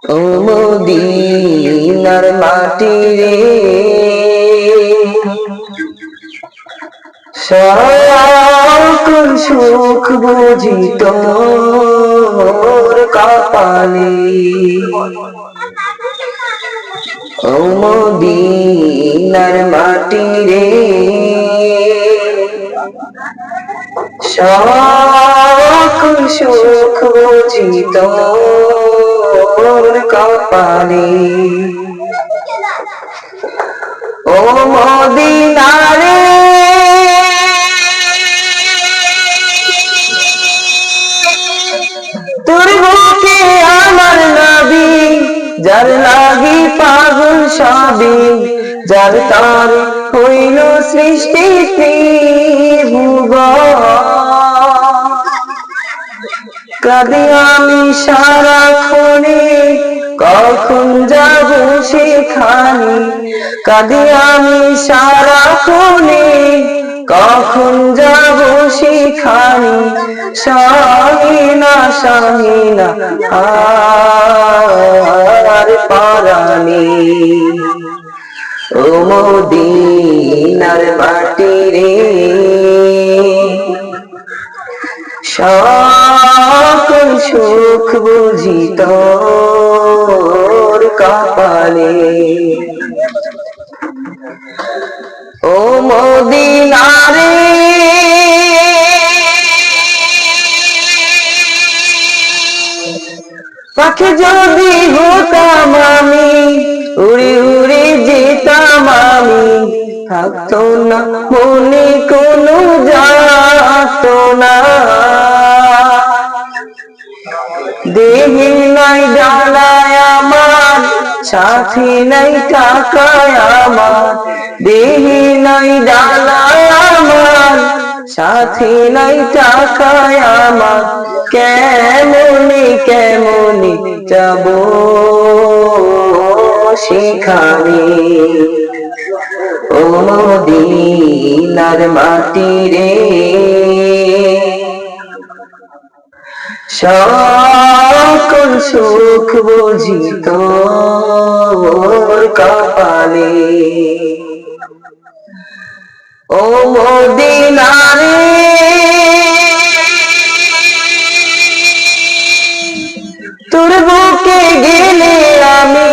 ও মদিনার মাটি রে, সকল সুখ বুঝি তোর কপালে। ও মদিনার মাটি রে, সকল সুখ বুঝি তোর কপালে। ও মদিনা রে, তোর বুকে আমার নবী, যার লাগি পাগল সবই, যার তার হইল সৃষ্টি ত্রিভুবন। কাঁদি আমি সারাক্ষণে, কখন যাব সেখানে। কাঁদি আমি সারাক্ষণে, কখন যাব সেখানে। শাহিনা শাহিনা আর পরাণে। ও মদিনার মাটি রে, সকল সুখ বুঝি তোর কপালে। ও মদিনা রে, পাখি যদি হতাম আমি, উড়ে উড়ে যেতাম আমি। থাকতো না মনে কোনো যাতনা, দেহে নাই ডালায় আমার, সাথে নাই টাকায় আমার। দেহে নাই ডালায় আমার, সাথে নাই টাকায় আমার। কেমনে কেমনে যাব সেখানে। ও মদিনার মাটি রে, সকল সুখ বুঝি তোর কপালে। ও মদিনা রে, তোর বুকে গেলে আমি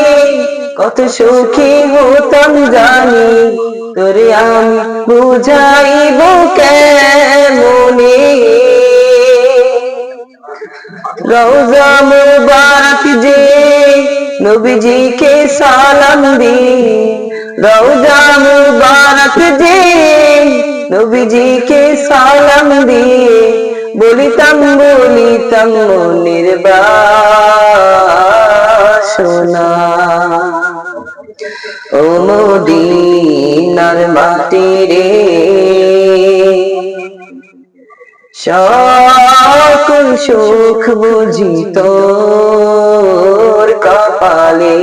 কত সুখী হতাম জানি। তোরে আমি বুঝাইব কেমনে। রওজা মুবারক যে নবীজিকে সালাম দিয়ে, রওজা মুবারক যে নবীজিকে সালাম দিয়ে, বলিতাম বলিতাম মনের বাসনা। ও মদিনার মাটি রে, সকল সুখ বুঝি তোর কপালে।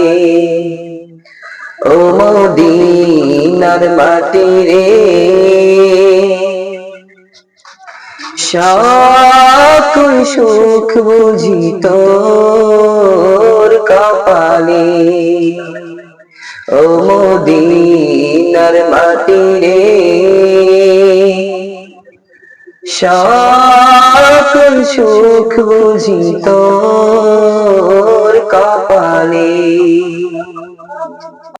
ও মদিনার মাটি রে, সকল সুখ বুঝি তোর কপালে। ও মদিনার মাটি রে, সকল সুখ বুঝি তোর কপালে।